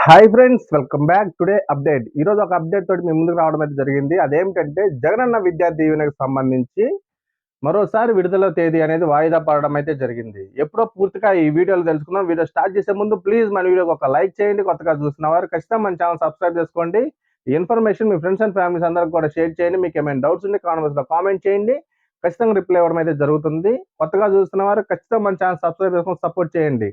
Hi friends, welcome back. Today update. ఈరోజు ఒక update తోటి మీ ముందుకు రావడం అయితే జరిగింది. అదేమిటంటే జగనన్న విద్యా దీవెనకు సంబంధించి మరోసారి విడుదల తేదీ అనేది వాయిదా పడడం అయితే జరిగింది. ఎప్పుడో పూర్తిగా ఈ వీడియోలో తెలుసుకుందాం. వీడియో స్టార్ట్ చేసే ముందు ప్లీజ్ మన వీడియోకి ఒక లైక్ చేయండి. కొత్తగా చూస్తున్న వారు ఖచ్చితంగా మన ఛానల్ సబ్స్క్రైబ్ చేసుకోండి. ఈ information me friends and families అందరికి కూడా షేర్ చేయండి. మీకు ఏమైనా డౌట్స్ ఉంటే కామెంట్స్లో కామెంట్ చేయండి. ఖచ్చితంగా రిప్లై ఇవ్వడం అయితే జరుగుతుంది. కొత్తగా చూస్తున్న వారు ఖచ్చితంగా మన ఛానల్ సబ్స్క్రైబ్ చేసుకొని సపోర్ట్ చేయండి.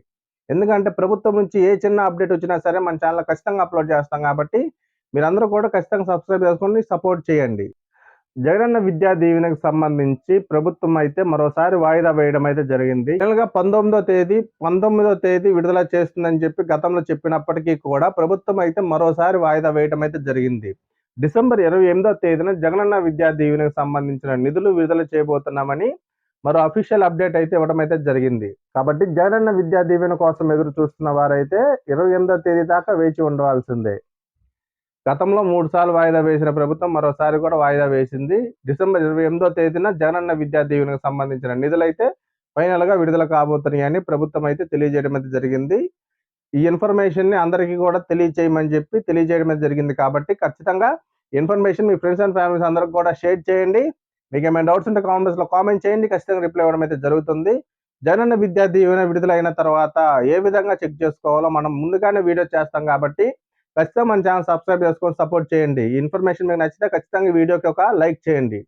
ఎందుకంటే ప్రభుత్వం నుంచి ఏ చిన్న అప్డేట్ వచ్చినా సరే మన ఛానల్లో ఖచ్చితంగా అప్లోడ్ చేస్తాం కాబట్టి మీరందరూ కూడా ఖచ్చితంగా సబ్స్క్రైబ్ చేసుకొని సపోర్ట్ చేయండి. జగనన్న విద్యా దీవెనకు సంబంధించి ప్రభుత్వం అయితే మరోసారి వాయిదా వేయడం అయితే జరిగింది. జనరల్గా 19వ తేదీ విడుదల చేస్తుందని చెప్పి గతంలో చెప్పినప్పటికీ కూడా ప్రభుత్వం అయితే మరోసారి వాయిదా వేయడం అయితే జరిగింది. డిసెంబర్ 28వ తేదీన జగనన్న విద్యా దీవెనకు సంబంధించిన నిధులు విడుదల చేయబోతున్నామని మరో అఫీషియల్ అప్డేట్ అయితే ఇవ్వడం అయితే జరిగింది. కాబట్టి జగనన్న విద్యా దీవెన కోసం ఎదురు చూస్తున్న వారైతే 28వ తేదీ దాకా వేచి ఉండవలసిందే. గతంలో 3 సార్లు వాయిదా వేసిన ప్రభుత్వం మరోసారి కూడా వాయిదా వేసింది. డిసెంబర్ 28వ తేదీన జగనన్న విద్యా దీవెనకు సంబంధించిన నిధులైతే ఫైనల్‌గా విడుదల కాబోతున్నాయని ప్రభుత్వం అయితే తెలియజేయడం అయితే జరిగింది. ఈ ఇన్ఫర్మేషన్‌ని అందరికీ కూడా తెలియజేయమని చెప్పి తెలియజేయడం అయితే జరిగింది. కాబట్టి ఖచ్చితంగా information me friends and families అందరికి కూడా షేర్ చేయండి. మీకేమైనా డౌట్స్ ఉంటే కామెంట్స్‌లో కామెంట్ చేయండి. ఖచ్చితంగా రిప్లై ఇవ్వడం అయితే జరుగుతుంది. జగనన్న విద్యా దీవెన విడుదలైన తర్వాత ఏ విధంగా చెక్ చేసుకోవాలో మనం ముందుగానే వీడియో చేస్తాం కాబట్టి ఖచ్చితంగా మన ఛానల్ సబ్స్క్రైబ్ చేసుకొని సపోర్ట్ చేయండి. ఈ ఇన్ఫర్మేషన్ మీకు నచ్చితే ఖచ్చితంగా ఈ వీడియోకి ఒక లైక్ చేయండి.